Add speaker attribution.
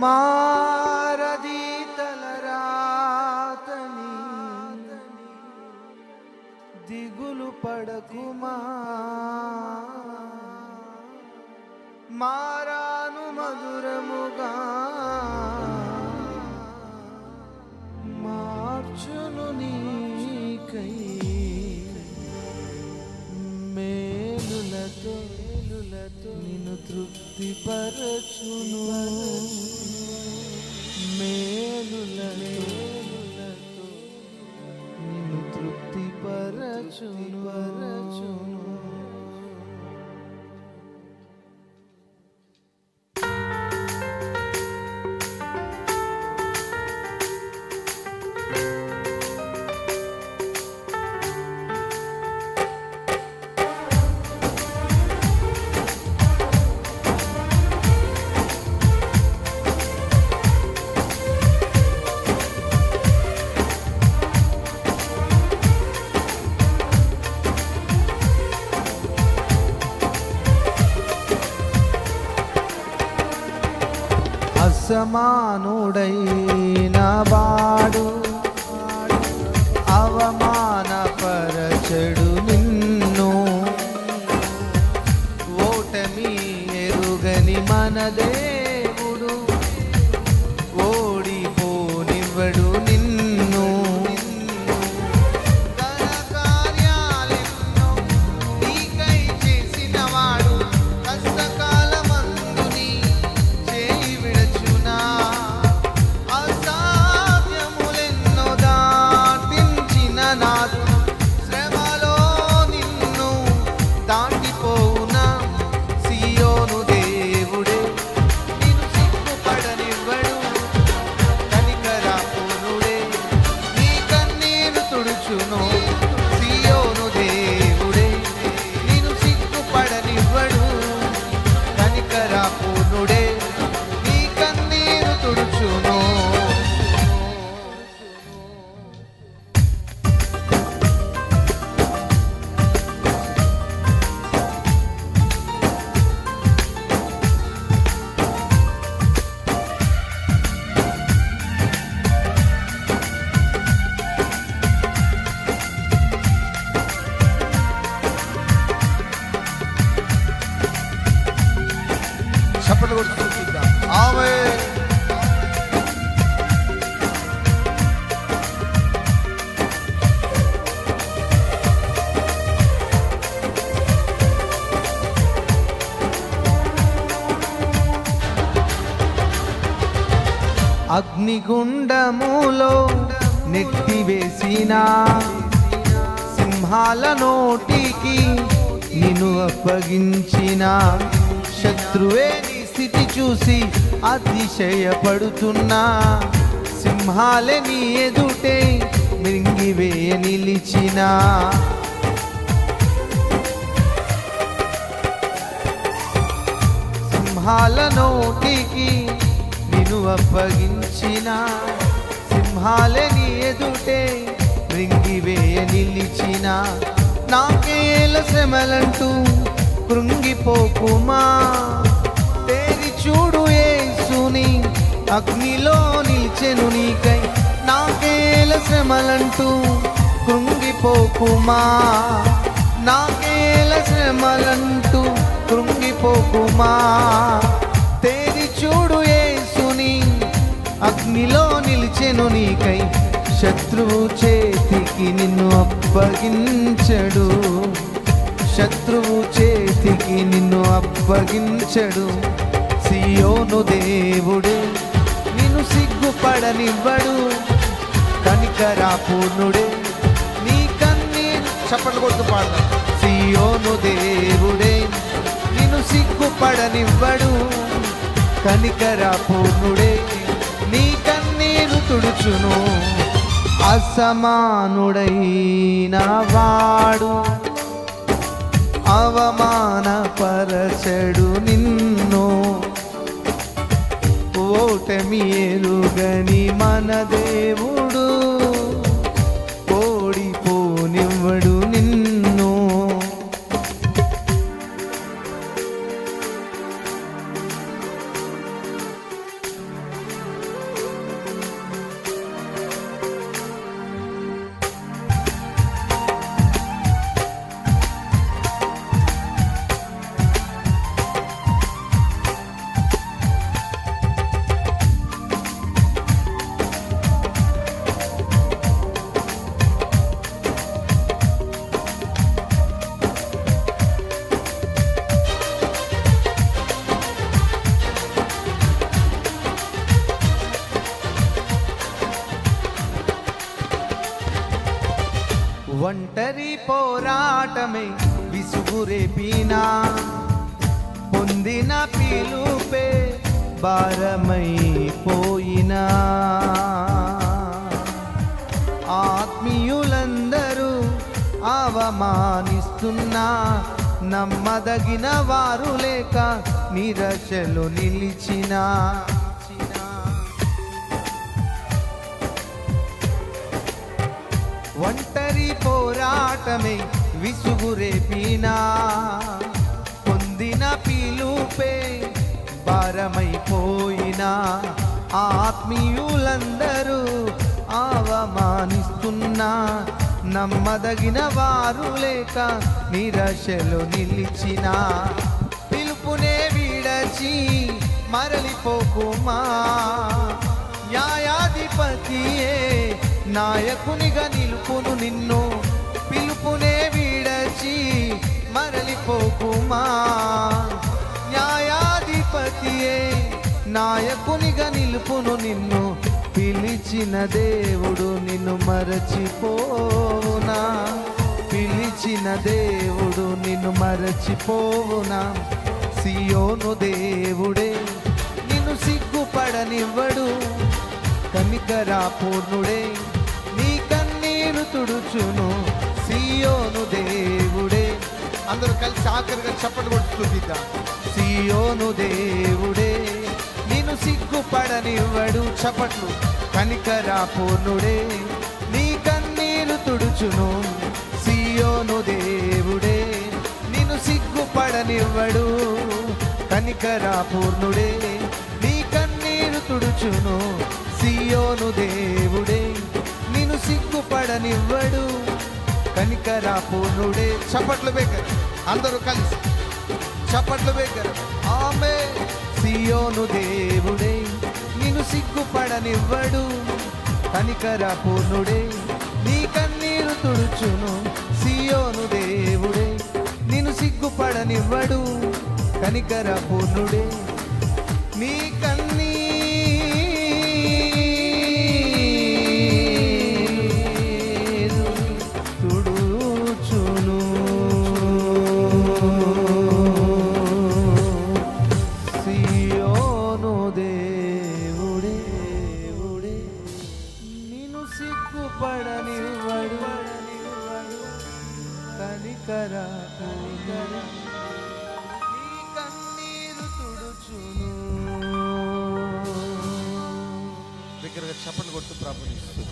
Speaker 1: మారది తలరాతని దిగులు పడకుమా, మారాను మధురముగా మార్చును నీకై మేలులతో నిన్ను తృప్తిపరచును, మేలులతో నిన్ను తృప్తిపరచును. అసమానుడైన వాడు అవమానపరచడు నిన్ను, ఓటమి ఎరుగని మన దేవుడు ఓడిపోనివ్వడు నిన్ను. ఘనకార్యాలెన్నో నీకై చేసినవాడు కష్టకాలమందు నీ చేయి విడచునా, అసాధ్యములెన్నో దాటించిన నాదు శ్రమలో నిన్ను దాటిపోవునా. సియోను దేవుడే నిన్ను సిగ్గుపడనివ్వడు, కనికరపూర్ణుడే నీ కన్నీరు తుడుచును. సియోను దేవుడే నిన్ను సిగ్గుపడనివ్వడు, కనికరపూర్ణుడే నీ కన్నీరు తుడుచును. చప్పట్లు కొట్టి స్తుతిద్దాం. ఆమేన్. అగ్నిగుండములో నెట్టివేసిన సింహాల నోటికి నిన్ను అప్పగించిన శత్రువే నీ స్థితి చూసి అతిశయపడుతున్నా, సింహాలే నీ ఎదుటే మింగివేయ నిలిచిన. సింహాల నోటికి నిన్ను అప్పగించిన సింహాలే నీ ఎదుటే మృంగివేయ నిలిచిన. నాకేల శ్రమలంటూ కృంగిపోకుమా, తేరి చూడు యేసుని అగ్నిలో నిలిచెను నీకై. నాకేల శ్రమలంటూ కృంగిపోకుమా, నాకేల శ్రమలంటూ కృంగిపోకుమా, తేరి చూడు యేసుని అగ్నిలో నిలిచెను నీకై. శత్రువు చేతికి నిన్ను అప్పగించడు, శత్రువు చేతికి నిన్ను అప్పగించడు. సియోను దేవుడే నిన్ను సిగ్గుపడనివ్వడు, కనికరపూర్ణుడే నీ కన్నీరు. చప్పట్లు కొడుతూ పాడదాం. సియోను దేవుడే నిన్ను సిగ్గుపడనివ్వడు, కనికరపూర్ణుడే నీ కన్నీరు తుడుచును. అసమానుడైన వాడు అవమానపరచడు నిన్ను, ఓటమి ఎరుగని మన దేవుడు ఓడిపోనివ్వడు నిన్ను. ఒంటరి పోరాటమే విసుగురేపినా, పొందిన పిలుపే భారమైపోయినా, ఆత్మీయులందరూ అవమానిస్తున్నా, నమ్మదగిన వారు లేక నిరాశలో నిలిచినా, ఒంటరి పోరాటమే విసుగురేపినా, పొందిన పిలుపే భారమైపోయినా, ఆత్మీయులందరూ అవమానిస్తున్నా, నమ్మదగిన వారు లేక నిరాశలో నిలిచిన, పిలుపునే విడచి మరలిపోకుమా, న్యాయాధిపతియే నాయకునిగా నిలుపును నిన్ను, పిలుపునే విడచి మరలిపోకుమా, న్యాయాధిపతియే నాయకునిగా నిలుపును నిన్ను, పిలిచిన దేవుడు నిన్ను మరచిపోవునా, పిలిచిన దేవుడు నిన్ను మరచిపోవునా, సియోను దేవుడే నిన్ను సిగ్గుపడనివ్వడు, కనికరాపూర్ణుడే నీ కన్నీరు తుడుచును, సియోను దేవుడే. అందరూ కలిసి ఆఖరిగా చప్పట్లు కొట్టుకుందా, సియోను దేవుడే నిన్ను సిగ్గుపడనివ్వడు, చప్పట్లు, కనికరాపూర్ణుడే నీ కన్నీరు తుడుచును, సియోను దేవుడే నిన్ను సిగ్గుపడనివ్వడు, కనికరాపూర్ణుడే నీ కన్నీరు తుడుచును, సియోను దేవుడే నిన్ను సిగ్గుపడనివ్వడు, కనికరాపూర్ణుడే. చప్పట్లు బేకర్, అందరూ కలిసి చప్పట్లు బేకర్. ఆమె సియోను దేవుడే నిన్ను సిగ్గుపడనివ్వడు, కనికరాపూర్ణుడే నీ కన్నీరు తుడుచును, సియోను దేవుడే నిన్ను సిగ్గుపడనివ్వడు, కనికరాపూర్ణుడే నీ కన్నీరు తుడుచును, సియోను దేవుడే నిన్ను సిగ్గుపడనివ్వడు, కనికరాపూర్ణుడే నీ కన్నీరు తుడుచును. దగ్గరగా చప్పట్లు కొడుతూ ప్రార్థిస్తూ